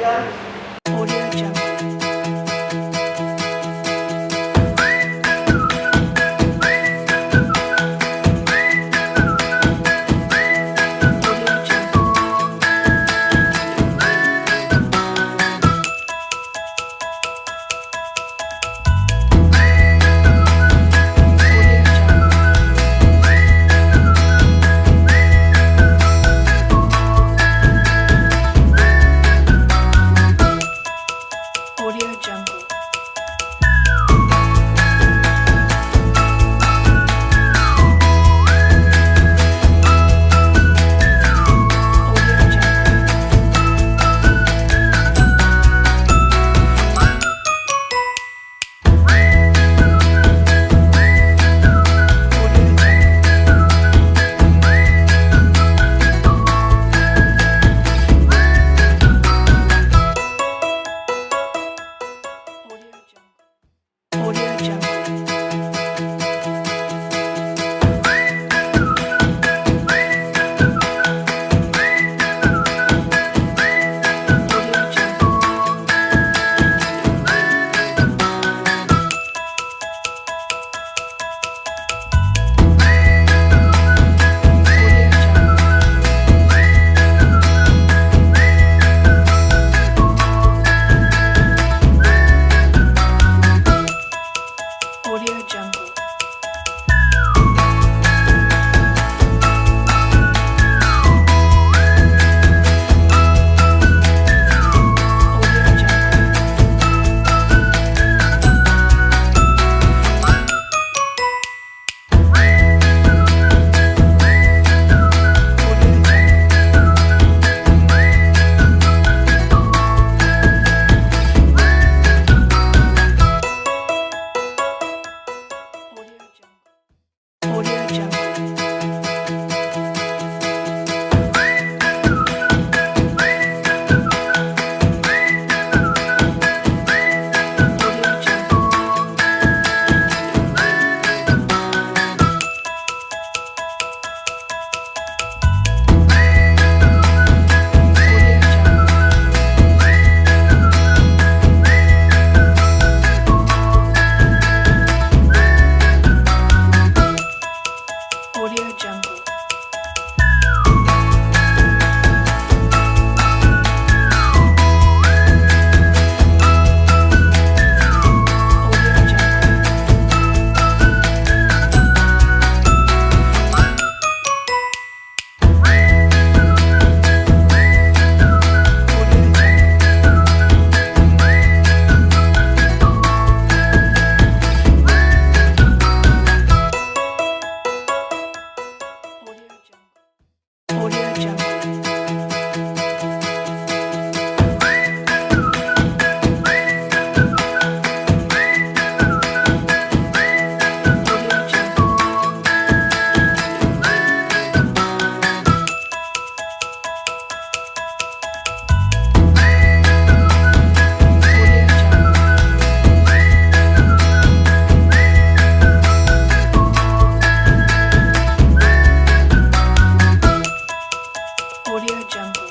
Audio Jungle.